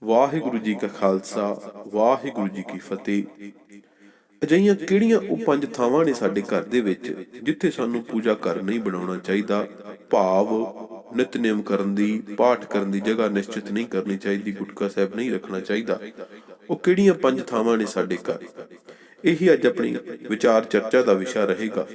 ਵਾਹਿਗੁਰੂ ਜੀ ਕਾ ਖਾਲਸਾ, ਵਾਹਿਗੁਰੂ ਜੀ ਕੀ ਫਤਿਹ। ਅਜਿਹੀਆਂ ਕਿਹੜੀਆਂ ਉਹ ਪੰਜ ਥਾਵਾਂ ਨੇ ਸਾਡੇ ਘਰ ਦੇ ਵਿੱਚ ਜਿੱਥੇ ਸਾਨੂੰ ਪੂਜਾ ਘਰ ਨਹੀਂ ਬਣਾਉਣਾ ਚਾਹੀਦਾ। ਭਾਵ ਨਿਤਨੇਮ ਕਰਨ ਦੀ, ਪਾਠ ਕਰਨ ਦੀ ਜਗ੍ਹਾ ਨਿਸ਼ਚਿਤ ਨਹੀਂ ਕਰਨੀ ਚਾਹੀਦੀ, ਗੁਟਕਾ ਸਾਹਿਬ ਨਹੀਂ ਰੱਖਣਾ ਚਾਹੀਦਾ। ਉਹ ਕਿਹੜੀਆਂ ਪੰਜ ਥਾਵਾਂ ਨੇ ਸਾਡੇ ਘਰ? ਇਹੀ ਅੱਜ ਆਪਣੀ ਵਿਚਾਰ ਚਰਚਾ ਦਾ ਵਿਸ਼ਾ ਰਹੇਗਾ।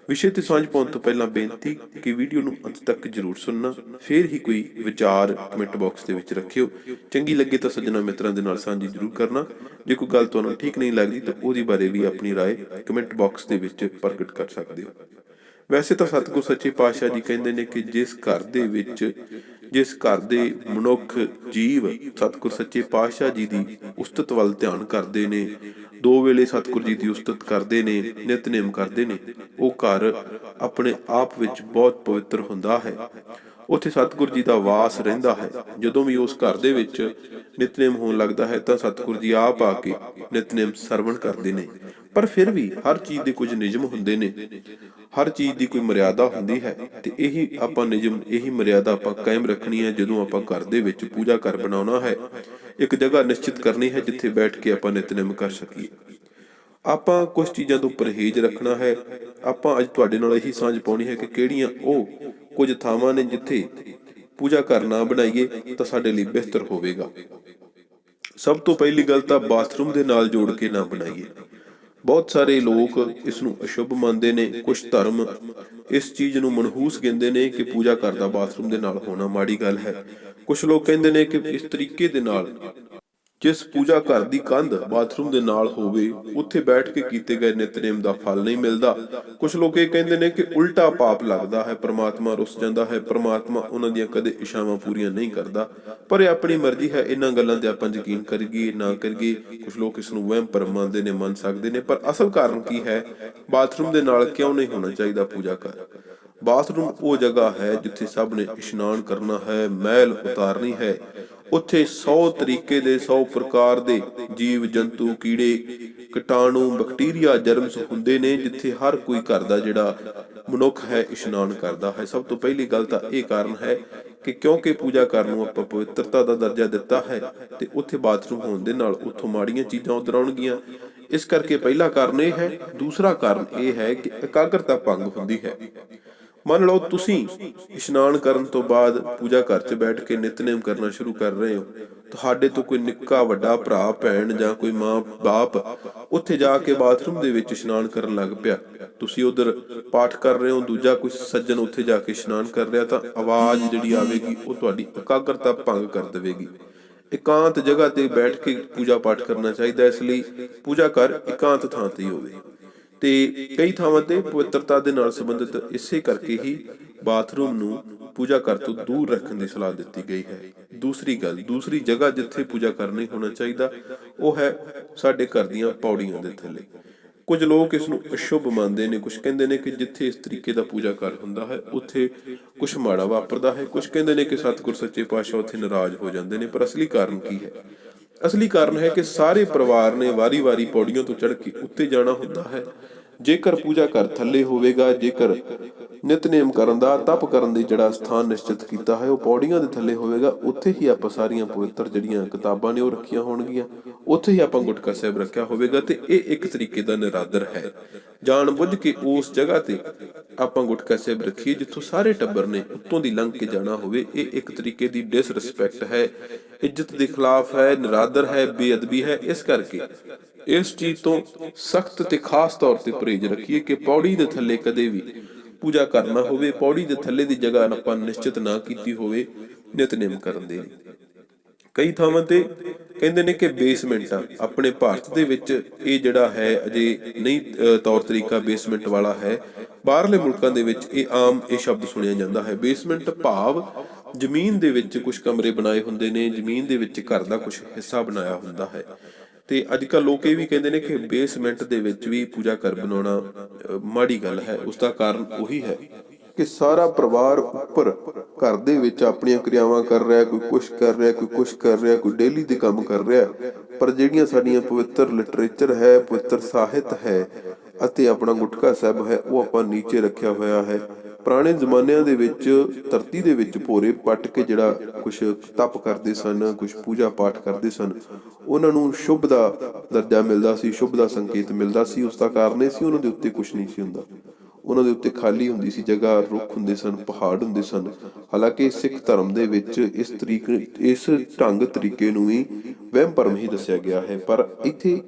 ਵਿਸ਼ੇ ਤੇ ਸਾਂਝ ਪਾਉਣ ਤੋਂ ਪਹਿਲਾਂ ਬੇਨਤੀ ਕਿ ਵੀਡੀਓ ਨੂੰ ਅੰਤ ਤੱਕ ਜ਼ਰੂਰ ਸੁਣਨਾ, ਫਿਰ ਹੀ ਕੋਈ ਵਿਚਾਰ ਕਮੈਂਟ ਬਾਕਸ ਦੇ ਵਿੱਚ ਰੱਖਿਓ। ਚੰਗੀ ਲੱਗੇ ਤਾਂ ਸੱਜਣਾ ਮਿੱਤਰਾਂ ਦੇ ਨਾਲ ਸਾਂਝੀ ਜ਼ਰੂਰ ਕਰਨਾ। ਜੇ ਕੋਈ ਗੱਲ ਤੁਹਾਨੂੰ ਠੀਕ ਨਹੀਂ ਲੱਗਦੀ ਤਾਂ ਉਹਦੀ ਬਾਰੇ ਵੀ ਆਪਣੀ ਰਾਏ ਕਮੈਂਟ ਬਾਕਸ ਦੇ ਵਿੱਚ ਪ੍ਰਗਟ ਕਰ ਸਕਦੇ ਹੋ। ਵੈਸੇ ਤਾਂ ਸਤਿਗੁਰ ਸੱਚੇ ਪਾਤਸ਼ਾਹ ਜੀ ਕਹਿੰਦੇ ਨੇ ਕਿ ਜਿਸ ਘਰ ਦੇ ਮਨੁੱਖ ਜੀਵ ਸਤਿਗੁਰ ਸੱਚੇ ਪਾਤਸ਼ਾਹ ਜੀ ਦੀ ਉਸਤਤ ਵੱਲ ਧਿਆਨ ਕਰਦੇ ਨੇ, 2 ਵੇਲੇ ਸਤਿਗੁਰ ਜੀ ਦੀ ਉਸਤਤ ਕਰਦੇ ਨੇ, ਨਿਤਨੇਮ ਕਰਦੇ ਨੇ, ਉਹ ਘਰ ਆਪਣੇ ਆਪ ਵਿੱਚ ਬਹੁਤ ਪਵਿੱਤਰ ਹੁੰਦਾ ਹੈ। ਉੱਥੇ ਸਤਿਗੁਰ ਜੀ ਦਾ ਵਾਸ ਰਹਿੰਦਾ ਹੈ। ਜਦੋਂ ਵੀ ਉਸ ਘਰ ਦੇ ਵਿੱਚ ਨਿਤਨੇਮ ਹੋਣ ਲੱਗਦਾ ਹੈ ਤਾਂ ਸਤਿਗੁਰ ਜੀ ਆਪ ਆ ਕੇ ਨਿਤਨੇਮ ਸਰਵਣ ਕਰਦੇ ਨੇ। ਪਰ ਫਿਰ ਵੀ ਹਰ ਚੀਜ਼ ਦੇ ਕੁਝ ਨਿਯਮ ਹੁੰਦੇ ਨੇ, ਹਰ ਚੀਜ਼ ਦੀ ਕੋਈ ਮਰਿਆਦਾ ਹੁੰਦੀ ਹੈ, ਤੇ ਇਹੀ ਆਪਾਂ ਨਿਯਮ, ਇਹੀ ਮਰਿਆਦਾ ਆਪਾਂ ਕਾਇਮ ਰੱਖਣੀ ਹੈ। ਜਦੋਂ ਆਪਾਂ ਘਰ ਦੇ ਵਿੱਚ ਪੂਜਾ ਘਰ ਬਣਾਉਣਾ ਹੈ, ਇੱਕ ਜਗ੍ਹਾ ਨਿਸ਼ਚਿਤ ਕਰਨੀ ਹੈ ਜਿੱਥੇ ਬੈਠ ਕੇ ਆਪਾਂ ਨਿਤਨੇਮ ਕਰ ਸਕੀਏ। ਆਪਾਂ ਕੁਝ ਚੀਜ਼ਾਂ ਤੋਂ ਪਰਹੇਜ਼ ਰੱਖਣਾ ਹੈ। ਆਪਾਂ ਅੱਜ ਤੁਹਾਡੇ ਨਾਲ ਇਹੀ ਸਾਂਝ ਪਾਉਣੀ ਹੈ ਕਿ ਕਿਹੜੀਆਂ ਉਹ ਕੁਝ ਥਾਵਾਂ ਨੇ ਜਿੱਥੇ ਪੂਜਾ ਘਰ ਨਾ ਬਣਾਈਏ ਤਾਂ ਸਾਡੇ ਲਈ ਬਿਹਤਰ ਹੋਵੇਗਾ। ਸਭ ਤੋਂ ਪਹਿਲੀ ਗੱਲ ਤਾਂ ਬਾਥਰੂਮ ਦੇ ਨਾਲ ਜੋੜ ਕੇ ਨਾ ਬਣਾਈਏ। ਬਹੁਤ ਸਾਰੇ ਲੋਕ ਇਸ ਨੂੰ ਅਸ਼ੁਭ ਮੰਨਦੇ ਨੇ। ਕੁਝ ਧਰਮ ਇਸ ਚੀਜ਼ ਨੂੰ ਮਨਹੂਸ ਕਹਿੰਦੇ ਨੇ ਕਿ ਪੂਜਾ ਘਰ ਦਾ ਬਾਥਰੂਮ ਦੇ ਨਾਲ ਹੋਣਾ ਮਾੜੀ ਗੱਲ ਹੈ। ਕੁਝ ਲੋਕ ਕਹਿੰਦੇ ਨੇ ਕਿ ਇਸ ਤਰੀਕੇ ਦੇ ਨਾਲ ਜਿਸ ਪੂਜਾ ਘਰ ਦੀ ਕੰਧ ਬਾਥਰੂਮ ਦੇ ਨਾਲ ਹੋਵੇ, ਉੱਥੇ ਬੈਠ ਕੇ ਕੀਤੇ ਗਏ ਨਿਤਨੇਮ ਦਾ ਫਲ ਨਹੀਂ ਮਿਲਦਾ। ਕੁਝ ਲੋਕ ਇਹ ਕਹਿੰਦੇ ਨੇ ਕਿ ਉਲਟਾ ਪਾਪ ਲੱਗਦਾ ਹੈ, ਪ੍ਰਮਾਤਮਾ ਰੁੱਸ ਜਾਂਦਾ ਹੈ, ਪ੍ਰਮਾਤਮਾ ਉਹਨਾਂ ਦੀਆਂ ਕਦੇ ਇਛਾਵਾਂ ਪੂਰੀਆਂ ਨਹੀਂ ਕਰਦਾ। ਪਰ ਇਹ ਆਪਣੀ ਮਰਜ਼ੀ ਹੈ, ਇਹਨਾਂ ਗੱਲਾਂ ਤੇ ਆਪਾਂ ਯਕੀਨ ਕਰੀਏ ਨਾ ਕਰੀਏ। ਕੁਝ ਲੋਕ ਇਸ ਨੂੰ ਵਹਿਮ ਭਰਮ ਮੰਨਦੇ ਨੇ, ਮੰਨ ਸਕਦੇ ਨੇ, ਪਰ ਅਸਲ ਕਾਰਨ ਕੀ ਹੈ? ਬਾਥਰੂਮ ਦੇ ਨਾਲ ਕਿਉਂ ਨਹੀਂ ਹੋਣਾ ਚਾਹੀਦਾ ਪੂਜਾ ਘਰ? ਬਾਥਰੂਮ ਉਹ ਜਗ੍ਹਾ ਹੈ ਜਿੱਥੇ ਸਭ ਨੇ ਇਸ਼ਨਾਨ ਕਰਨਾ ਹੈ, ਮੈਲ ਉਤਾਰਨੀ ਹੈ। ਉੱਥੇ 100 ਤਰੀਕੇ ਦੇ, 100 ਪ੍ਰਕਾਰ ਦੇ ਜੀਵ ਜੰਤੂ, ਕੀੜੇ ਕੀਟਾਣੂ, ਬੈਕਟੀਰੀਆ, ਜਰਮਸ ਹੁੰਦੇ ਨੇ, ਜਿੱਥੇ ਹਰ ਕੋਈ ਘਰ ਦਾ ਜਿਹੜਾ ਮਨੁੱਖ ਹੈ ਇਸ਼ਨਾਨ ਕਰਦਾ ਹੈ। ਸਭ ਤੋਂ ਪਹਿਲੀ ਗੱਲ ਤਾਂ ਇਹ ਕਾਰਨ ਹੈ ਕਿ ਕਿਉਂਕਿ ਪੂਜਾ ਘਰ ਨੂੰ ਆਪਾਂ ਪਵਿੱਤਰਤਾ ਦਾ ਦਰਜਾ ਦਿੱਤਾ ਹੈ, ਤੇ ਉੱਥੇ ਬਾਥਰੂਮ ਹੋਣ ਦੇ ਨਾਲ ਉੱਥੋਂ ਮਾੜੀਆਂ ਚੀਜ਼ਾਂ ਉਧਰ ਆਉਣਗੀਆਂ। ਇਸ ਕਰਕੇ ਪਹਿਲਾ ਕਾਰਨ ਇਹ ਹੈ। ਦੂਸਰਾ ਕਾਰਨ ਇਹ ਹੈ ਕਿ ਇਕਾਗਰਤਾ ਭੰਗ ਹੁੰਦੀ ਹੈ। ਮੰਨ ਲਓ ਤੁਸੀਂ ਇਸ਼ਨਾਨ ਕਰਨ ਤੋਂ ਬਾਅਦ ਪੂਜਾ ਘਰ 'ਚ ਬੈਠ ਕੇ ਨਿਤਨੇਮ ਕਰਨਾ ਸ਼ੁਰੂ ਕਰ ਰਹੇ ਹੋ। ਤੁਹਾਡੇ ਤੋਂ ਕੋਈ ਨਿੱਕਾ ਵੱਡਾ ਭਰਾ ਭੈਣ ਜਾਂ ਕੋਈ ਮਾਂ ਬਾਪ ਉੱਥੇ ਜਾ ਕੇ ਬਾਥਰੂਮ ਦੇ ਵਿੱਚ ਇਸ਼ਨਾਨ ਕਰਨ ਲੱਗ ਪਿਆ। ਤੁਸੀਂ ਉਧਰ ਪਾਠ ਕਰ ਰਹੇ ਹੋ, ਦੂਜਾ ਕੋਈ ਸੱਜਣ ਉੱਥੇ ਜਾ ਕੇ ਇਸ਼ਨਾਨ ਕਰ ਰਿਹਾ, ਤਾਂ ਆਵਾਜ਼ ਜਿਹੜੀ ਆਵੇਗੀ ਉਹ ਤੁਹਾਡੀ ਇਕਾਗਰਤਾ ਭੰਗ ਕਰ ਦੇਵੇਗੀ। ਇਕਾਂਤ ਜਗ੍ਹਾ ਤੇ ਬੈਠ ਕੇ ਪੂਜਾ ਪਾਠ ਕਰਨਾ ਚਾਹੀਦਾ। ਇਸ ਲਈ ਪੂਜਾ ਘਰ ਇਕਾਂਤ ਥਾਂ ਤੇ ਹੀ ਹੋਵੇ। ਤੇ ਕਈ ਥਾਵਾਂ ਤੇ ਪਵਿੱਤਰਤਾ ਦੇ ਨਾਲ ਸੰਬੰਧਿਤ ਇਸੇ ਕਰਕੇ ਹੀ ਬਾਥਰੂਮ ਨੂੰ ਪੂਜਾ ਘਰ ਤੋਂ ਦੂਰ ਰੱਖਣ ਦੀ ਸਲਾਹ ਦਿੱਤੀ ਗਈ ਹੈ। ਦੂਸਰੀ ਜਗ੍ਹਾ ਜਿੱਥੇ ਪੂਜਾ ਘਰ ਨਹੀਂ ਹੋਣਾ ਚਾਹੀਦਾ ਉਹ ਹੈ ਸਾਡੇ ਘਰ ਦੀਆਂ ਪੌੜੀਆਂ ਦੇ ਥੱਲੇ। ਕੁਝ ਲੋਕ ਇਸ ਨੂੰ ਅਸ਼ੁਭ ਮੰਨਦੇ ਨੇ। ਕੁਝ ਕਹਿੰਦੇ ਨੇ ਕਿ ਜਿੱਥੇ ਇਸ ਤਰੀਕੇ ਦਾ ਪੂਜਾ ਘਰ ਹੁੰਦਾ ਹੈ ਉੱਥੇ ਕੁਝ ਮਾੜਾ ਵਾਪਰਦਾ ਹੈ। ਕੁਝ ਕਹਿੰਦੇ ਨੇ ਕਿ ਸਤਿਗੁਰ ਸੱਚੇ ਪਾਤਸ਼ਾਹ ਉੱਥੇ ਨਾਰਾਜ਼ ਹੋ ਜਾਂਦੇ ਨੇ। ਪਰ ਅਸਲੀ ਕਾਰਨ ਕੀ ਹੈ? ਅਸਲੀ ਕਾਰਨ ਹੈ ਕਿ ਸਾਰੇ ਪਰਿਵਾਰ ਨੇ ਵਾਰੀ-ਵਾਰੀ ਪੌੜੀਆਂ ਤੋਂ ਚੜ੍ਹ ਕੇ ਉੱਤੇ ਜਾਣਾ ਹੁੰਦਾ ਹੈ। ਜੇਕਰ ਪੂਜਾ ਘਰ ਥੱਲੇ ਹੋਵੇਗਾ, ਜੇਕਰ ਨਿਤਨੇਮ ਕਰਨ ਦਾ, ਤਪ ਕਰਨ ਦੀ ਜਿਹੜਾ ਸਥਾਨ ਨਿਸ਼ਚਿਤ ਕੀਤਾ ਹੈ ਉਹ ਪੌੜੀਆਂ ਦੇ ਥੱਲੇ ਹੋਵੇਗਾ, ਉੱਥੇ ਹੀ ਆਪਾਂ ਸਾਰੀਆਂ ਪਵਿੱਤਰ ਜਿਹੜੀਆਂ ਕਿਤਾਬਾਂ ਨੇ ਉਹ ਰੱਖੀਆਂ ਹੋਣਗੀਆਂ, ਉੱਥੇ ਹੀ ਆਪਾਂ ਗੁਟਕਾ ਸਾਹਿਬ ਰੱਖਿਆ ਹੋਵੇਗਾ। ਤੇ ਇਹ ਇੱਕ ਤਰੀਕੇ ਦਾ ਨਿਰਾਦਰ ਹੈ। ਜਾਣ ਬੁੱਝ ਕੇ ਉਸ ਜਗ੍ਹਾ ਤੇ ਆਪਾਂ ਗੁਟਕਾ ਸਾਹਿਬ ਰੱਖੀਏ ਜਿੱਥੋਂ ਸਾਰੇ ਟੱਬਰ ਨੇ ਉੱਤੋਂ ਦੀ ਲੰਘ ਕੇ ਜਾਣਾ ਹੋਵੇ। ਇਹ ਇੱਕ ਤਰੀਕੇ ਦੀ ਡਿਸਰਿਸਪੈਕਟ ਹੈ, ਇੱਜ਼ਤ ਦੇ ਖਿਲਾਫ ਹੈ, ਨਿਰਾਦਰ ਹੈ, ਬੇਅਦਬੀ ਹੈ। ਇਸ ਕਰਕੇ ਇਸ ਚੀਜ਼ ਤੋਂ ਸਖਤ ਤੇ ਖਾਸ ਤੌਰ ਤੇ ਪਰਹੇਜ਼ ਰੱਖੀਏ ਕਿ ਪੌੜੀ ਦੇ ਥੱਲੇ ਕਦੇ ਵੀ ਪੂਜਾ ਕਰਨਾ ਹੋਵੇ, ਪੌੜੀ ਦੇ ਥੱਲੇ ਦੀ ਜਗ੍ਹਾ ਆਪਾਂ ਨਿਸ਼ਚਿਤ ਨਾ ਕੀਤੀ ਹੋਵੇ ਨਿਤਨੇਮ ਕਰਨ ਦੇ ਲਈ। ਕਈ ਥਾਵਾਂ ਤੇ ਕਹਿੰਦੇ ਨੇ ਕਿ ਬੇਸਮੈਂਟਾਂ, ਆਪਣੇ ਭਾਰਤ ਦੇ ਵਿੱਚ ਇਹ ਜਿਹੜਾ ਹੈ ਅਜੇ ਨਹੀਂ ਤੌਰ ਤਰੀਕਾ ਬੇਸਮੈਂਟ ਵਾਲਾ ਹੈ। ਬਾਹਰਲੇ ਮੁਲਕਾਂ ਦੇ ਵਿੱਚ ਇਹ ਆਮ ਇਹ ਸ਼ਬਦ ਸੁਣਿਆ ਜਾਂਦਾ ਹੈ। ਬੇਸਮੈਂਟ ਭਾਵ ਜ਼ਮੀਨ ਦੇ ਵਿੱਚ ਕੁਝ ਕਮਰੇ ਬਣਾਏ ਹੁੰਦੇ ਨੇ, ਜ਼ਮੀਨ ਦੇ ਵਿੱਚ ਘਰ ਦਾ ਕੁਝ ਹਿੱਸਾ ਬਣਾਇਆ ਹੁੰਦਾ ਹੈ। ਤੇ ਅੱਜ ਕੱਲ੍ਹ ਲੋਕ ਇਹ ਵੀ ਕਹਿੰਦੇ ਨੇ ਕਿ ਬੇਸਮੈਂਟ ਦੇ ਵਿੱਚ ਵੀ ਪੂਜਾ ਘਰ ਬਣਾਉਣਾ ਮਾੜੀ ਗੱਲ ਹੈ। ਉਸਦਾ ਕਾਰਨ ਉਹੀ ਹੈ ਕਿ ਸਾਰਾ ਪਰਿਵਾਰ ਉੱਪਰ ਘਰ ਦੇ ਵਿੱਚ ਆਪਣੀਆਂ ਕਿਰਿਆਵਾਂ ਕਰ ਰਿਹਾ, ਕੋਈ ਕੁਛ ਕਰ ਰਿਹਾ, ਕੋਈ ਕੁਛ ਕਰ ਰਿਹਾ, ਕੋਈ ਡੇਲੀ ਦੇ ਕੰਮ ਕਰ ਰਿਹਾ। ਪਰ ਜਿਹੜੀਆਂ ਸਾਡੀਆਂ ਪਵਿੱਤਰ ਲਿਟਰੇਚਰ ਹੈ, ਪਵਿੱਤਰ ਸਾਹਿਤ ਹੈ ਅਤੇ ਆਪਣਾ ਗੁਟਕਾ ਸਾਹਿਬ ਹੈ, ਉਹ ਆਪਾਂ ਨੀਚੇ ਰੱਖਿਆ ਹੋਇਆ ਹੈ। ਪੁਰਾਣੇ ਜ਼ਮਾਨਿਆਂ ਦੇ ਵਿੱਚ ਧਰਤੀ ਦੇ ਵਿੱਚ ਭੋਰੇ ਪੱਟ ਕੇ ਜਿਹੜਾ ਕੁਛ ਤਪ ਕਰਦੇ ਸਨ, ਕੁਛ ਪੂਜਾ ਪਾਠ ਕਰਦੇ ਸਨ, ਉਹਨਾਂ ਨੂੰ ਸ਼ੁਭ ਦਾ ਦਰਜਾ ਮਿਲਦਾ ਸੀ, ਸ਼ੁਭ ਦਾ ਸੰਕੇਤ ਮਿਲਦਾ ਸੀ। ਉਸ ਦਾ ਕਾਰਨ ਇਹ ਸੀ ਉਹਨਾਂ ਦੇ ਉੱਤੇ ਕੁਛ ਨਹੀਂ ਸੀ ਹੁੰਦਾ, ਉਹਨਾਂ ਦੇ ਉੱਤੇ ਖਾਲੀ ਹੁੰਦੀ ਸੀ ਜਗ੍ਹਾ, ਰੁੱਖ ਹੁੰਦੇ ਸਨ, ਪਹਾੜ ਹੁੰਦੇ ਸਨ। ਹਾਲਾਂਕਿ ਸਿੱਖ ਧਰਮ ਦੇ ਵਿੱਚ ਇਸ ਢੰਗ ਤਰੀਕੇ ਨੂੰ ਵੀ ਵਹਿਮ ਭਰਮ ਹੀ ਦੱਸਿਆ ਗਿਆ ਹੈ। ਪਰ ਇੱਥੇ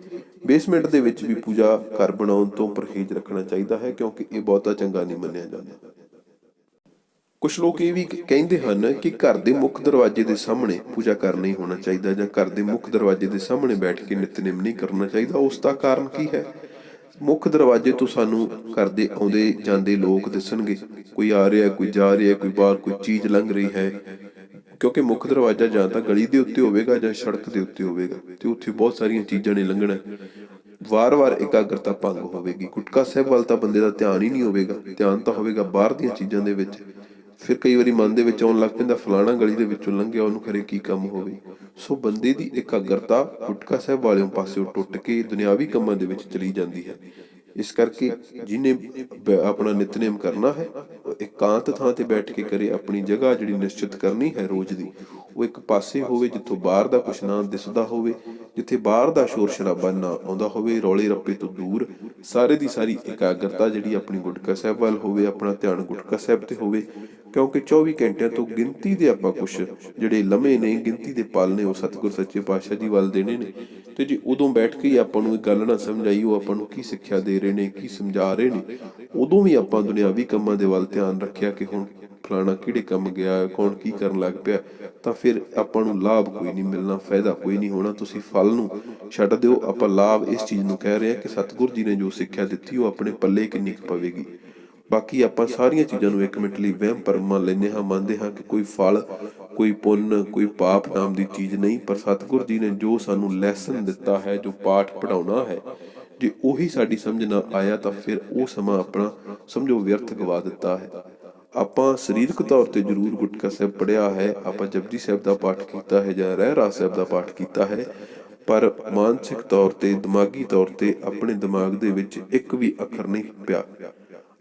ਬੇਸਮੈਂਟ ਦੇ ਵਿੱਚ ਵੀ ਪੂਜਾ ਘਰ ਬਣਾਉਣ ਤੋਂ ਪਰਹੇਜ਼ ਰੱਖਣਾ ਚਾਹੀਦਾ ਹੈ, ਕਿਉਂਕਿ ਇਹ ਬਹੁਤਾ ਚੰਗਾ ਨਹੀਂ ਮੰਨਿਆ ਜਾਂਦਾ। ਕੁਝ ਲੋਕ ਇਹ ਵੀ ਕਹਿੰਦੇ ਹਨ ਕਿ ਘਰ ਦੇ ਮੁੱਖ ਦਰਵਾਜ਼ੇ ਦੇ ਸਾਹਮਣੇ ਪੂਜਾ ਘਰ ਨਹੀਂ ਹੋਣਾ ਚਾਹੀਦਾ, ਜਾਂ ਘਰ ਦੇ ਮੁੱਖ ਦਰਵਾਜ਼ੇ ਦੇ ਸਾਹਮਣੇ ਬੈਠ ਕੇ ਨਿਤਨੇਮ ਨਹੀਂ ਕਰਨਾ ਚਾਹੀਦਾ। ਉਸ ਦਾ ਕਾਰਨ ਕੀ ਹੈ? ਮੁੱਖ ਦਰਵਾਜ਼ੇ ਤੋਂ ਸਾਨੂੰ ਘਰ ਦੇ ਆਉਂਦੇ ਜਾਂਦੇ ਲੋਕ ਦਿਸਣਗੇ, ਕੋਈ ਆ ਰਿਹਾ, ਕੋਈ ਜਾ ਰਿਹਾ, ਕੋਈ ਬਾਹਰ ਕੋਈ ਚੀਜ਼ ਲੰਘ ਰਹੀ ਹੈ, ਕਿਉਂਕਿ ਮੁੱਖ ਦਰਵਾਜ਼ਾ ਜਾਂ ਤਾਂ ਗਲੀ ਦੇ ਉੱਤੇ ਹੋਵੇਗਾ ਜਾਂ ਸੜਕ ਦੇ ਉੱਤੇ ਹੋਵੇਗਾ, ਤੇ ਉੱਥੇ ਬਹੁਤ ਸਾਰੀਆਂ ਚੀਜ਼ਾਂ ਨੇ ਲੰਘਣਾ। ਵਾਰ-ਵਾਰ ਇਕਾਗਰਤਾ ਭੰਗ ਹੋਵੇਗੀ। ਗੁਟਕਾ ਸਾਹਿਬ ਵੱਲ ਤਾਂ ਬੰਦੇ ਦਾ ਧਿਆਨ ਹੀ ਨਹੀਂ ਹੋਵੇਗਾ, ਧਿਆਨ ਤਾਂ ਹੋਵੇਗਾ ਬਾਹਰ ਦੀਆਂ ਚੀਜ਼ਾਂ ਦੇ ਵਿੱਚ। ਫਿਰ ਕਈ ਵਾਰੀ ਮਨ ਦੇ ਵਿੱਚ ਆਉਣ ਲੱਗ ਪੈਂਦਾ, ਫਲਾਣਾ ਗਲੀ ਦੇ ਵਿੱਚੋਂ ਲੰਘਿਆ, ਉਹਨੂੰ ਖਰੇ ਕੀ ਕੰਮ ਹੋਵੇ। ਸੋ ਬੰਦੇ ਦੀ ਇਕਾਗਰਤਾ ਗੁਟਕਾ ਸਾਹਿਬ ਵਾਲਿਆਂ ਪਾਸਿਓਂ ਟੁੱਟ ਕੇ ਦੁਨਿਆਵੀ ਕੰਮਾਂ ਦੇ ਵਿੱਚ ਚਲੀ ਜਾਂਦੀ ਹੈ। ਇਸ ਕਰਕੇ ਜਿਹਨੇ ਆਪਣਾ ਨਿਤਨੇਮ ਕਰਨਾ ਹੈ, ਇਕਾਂਤ ਥਾਂ ਤੇ ਬੈਠ ਕੇ ਕਰੇ। ਆਪਣੀ ਜਗ੍ਹਾ ਜਿਹੜੀ ਨਿਸ਼ਚਿਤ ਕਰਨੀ ਹੈ ਰੋਜ਼ ਦੀ, ਉਹ ਇੱਕ ਪਾਸੇ ਹੋਵੇ ਜਿੱਥੋਂ ਬਾਹਰ ਦਾ ਕੁਛ ਨਾ ਦਿਸਦਾ ਹੋਵੇ, ਜਿੱਥੇ ਬਾਹਰ ਦਾ ਸ਼ੋਰ ਸ਼ਰਾਬਾ ਨਾ ਆਉਂਦਾ ਹੋਵੇ, ਰੌਲੇ ਰੱਪੇ ਤੋਂ ਦੂਰ। ਸਾਰੇ ਦੀ ਸਾਰੀ ਇਕਾਗਰਤਾ ਜਿਹੜੀ ਆਪਣੀ ਗੁਟਕਾ ਸਾਹਿਬ ਵੱਲ ਹੋਵੇ, ਆਪਣਾ ਧਿਆਨ ਗੁਟਕਾ ਸਾਹਿਬ ਤੇ ਹੋਵੇ। ਕਿਉਂਕਿ 24 ਘੰਟਿਆਂ ਤੋਂ ਗਿਣਤੀ ਦੇ ਆਪਾਂ ਕੁਛ ਜਿਹੜੇ ਲਮੇ ਨੇ, ਗਿਣਤੀ ਦੇ ਪਲ ਨੇ, ਉਹ ਸਤਿਗੁਰ ਸੱਚੇ ਪਾਤਸ਼ਾਹ ਜੀ ਵੱਲ ਦੇਣੇ ਨੇ। ਤੇ ਜੇ ਉਦੋਂ ਬੈਠ ਕੇ ਆਪਾਂ ਨੂੰ ਇਹ ਗੱਲ ਨਾ ਸਮਝ ਆਈ, ਉਹ ਆਪਾਂ ਨੂੰ ਕੀ ਸਿੱਖਿਆ ਦੇ ਰਹੇ ਨੇ, ਕੀ ਸਮਝਾ ਰਹੇ ਨੇ, ਉਦੋਂ ਵੀ ਆਪਾਂ ਦੁਨਿਆਵੀ ਕੰਮਾਂ ਦੇ ਵੱਲ ਧਿਆਨ ਰੱਖਿਆ ਕਿ ਹੁਣ ਫਲਾਣਾ ਕਿਹੜੇ ਕੰਮ ਗਿਆ, ਕੌਣ ਕੀ ਕਰਨ ਲੱਗ ਪਿਆ, ਤਾਂ ਫਿਰ ਆਪਾਂ ਨੂੰ ਲਾਭ ਕੋਈ ਨਹੀਂ ਮਿਲਣਾ, ਫਾਇਦਾ ਕੋਈ ਨਹੀਂ ਹੋਣਾ। ਤੁਸੀਂ ਫਲ ਨੂੰ ਛੱਡ ਦਿਓ, ਆਪਾਂ ਲਾਭ ਇਸ ਚੀਜ਼ ਨੂੰ ਕਹਿ ਰਹੇ ਹਾਂ ਕਿ ਸਤਿਗੁਰ ਜੀ ਨੇ ਜੋ ਸਿੱਖਿਆ ਦਿੱਤੀ ਉਹ ਆਪਣੇ ਪੱਲੇ ਕਿੰਨੀ ਕੁ ਪਵੇਗੀ। ਬਾਕੀ ਆਪਾਂ ਸਾਰੀਆਂ ਚੀਜ਼ਾਂ ਨੂੰ ਇੱਕ ਮਿੰਟ ਲਈ ਵਹਿਮ ਭਰਮ ਮੰਨ ਲੈਂਦੇ ਹਾਂ, ਮੰਨਦੇ ਹਾਂ ਕਿ ਕੋਈ ਫਲ, ਕੋਈ ਪੁੰਨ, ਕੋਈ ਪਾਪ ਨਾਮ ਦੀ ਚੀਜ਼ ਨਹੀਂ। ਪਰ ਸਤਿਗੁਰ ਜੀ ਨੇ ਜੋ ਸਾਨੂੰ ਲੈਸਨ ਦਿੱਤਾ ਹੈ, ਜੋ ਪਾਠ ਪੜ੍ਹਾਉਣਾ ਹੈ, ਜੇ ਉਹੀ ਸਾਡੀ ਸਮਝ ਨਾ ਆਇਆ ਤਾਂ ਫਿਰ ਉਹ ਸਮਾਂ ਆਪਣਾ ਸਮਝੋ ਵਿਅਰਥ ਗਵਾ ਦਿੱਤਾ ਹੈ। ਆਪਾਂ ਸਰੀਰਕ ਤੌਰ ਤੇ ਜ਼ਰੂਰ ਗੁਟਕਾ ਸਾਹਿਬ ਪੜ੍ਹਿਆ ਹੈ, ਆਪਾਂ ਜਪਜੀ ਸਾਹਿਬ ਦਾ ਪਾਠ ਕੀਤਾ ਹੈ ਜਾਂ ਰਹਿਰਾਸ ਸਾਹਿਬ ਦਾ ਪਾਠ ਕੀਤਾ ਹੈ, ਪਰ ਮਾਨਸਿਕ ਤੌਰ ਤੇ, ਦਿਮਾਗੀ ਤੌਰ ਤੇ ਆਪਣੇ ਦਿਮਾਗ ਦੇ ਵਿੱਚ ਇੱਕ ਵੀ ਅੱਖਰ ਨਹੀਂ ਪਿਆ।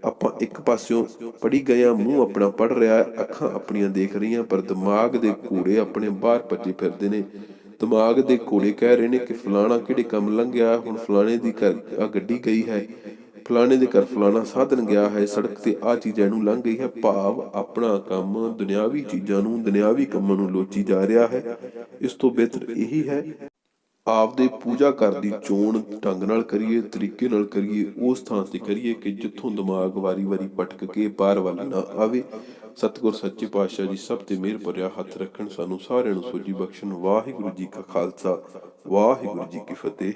ਆਪਾਂ ਇੱਕ ਪਾਸਿਓਂ ਪੜ੍ਹੀ ਗਏ ਹਾਂ, ਮੂੰਹ ਆਪਣਾ ਪੜ੍ਹ ਰਿਹਾ, ਅੱਖਾਂ ਆਪਣੀਆਂ ਦੇਖ ਰਹੀਆਂ, ਪਰ ਦਿਮਾਗ ਦੇ ਘੋੜੇ ਆਪਣੇ ਬਾਹਰ ਭੱਜੇ ਫਿਰਦੇ ਨੇ। ਦਿਮਾਗ ਦੇ ਘੋੜੇ ਕਹਿ ਰਹੇ ਨੇ ਕਿ ਫਲਾਣਾ ਕਿਹੜੇ ਕੰਮ ਲੰਘਿਆ, ਹੁਣ ਫਲਾਣੇ ਦੀ ਘਰ ਆ ਗੱਡੀ ਗਈ ਹੈ, ਫਲਾਣੇ ਦੇ ਘਰ ਫਲਾਣਾ ਸਾਧਨ ਗਿਆ ਹੈ, ਸੜਕ ਤੇ ਆਹ ਚੀਜ਼ ਇਹਨੂੰ ਲੰਘ ਗਈ ਹੈ। ਭਾਵ ਆਪਣਾ ਕੰਮ ਦੁਨਿਆਵੀ ਚੀਜ਼ਾਂ ਨੂੰ, ਦੁਨਿਆਵੀ ਕੰਮਾਂ ਨੂੰ ਲੋਚੀ ਜਾ ਰਿਹਾ ਹੈ। ਇਸ ਤੋਂ ਬਿਹਤਰ ਇਹੀ ਹੈ ਆਪਦੇ ਪੂਜਾ ਘਰ ਦੀ ਚੋਣ ਢੰਗ ਨਾਲ ਕਰੀਏ, ਤਰੀਕੇ ਨਾਲ ਕਰੀਏ, ਉਸ ਥਾਂ ਤੇ ਕਰੀਏ ਕਿ ਜਿੱਥੋਂ ਦਿਮਾਗ ਵਾਰੀ-ਵਾਰੀ ਭਟਕ ਕੇ ਬਾਹਰ ਵੱਲ ਨਾ ਆਵੇ। ਸਤਿਗੁਰ ਸੱਚੇ ਪਾਤਸ਼ਾਹ ਜੀ ਸਭ ਤੇ ਮਿਹਰ ਭਰਿਆ ਹੱਥ ਰੱਖਣ, ਸਾਨੂੰ ਸਾਰਿਆਂ ਨੂੰ ਸੋਝੀ ਬਖਸ਼ਣ। ਵਾਹਿਗੁਰੂ ਜੀ ਕਾ ਖਾਲਸਾ, ਵਾਹਿਗੁਰੂ ਜੀ ਕੀ ਫਤਿਹ।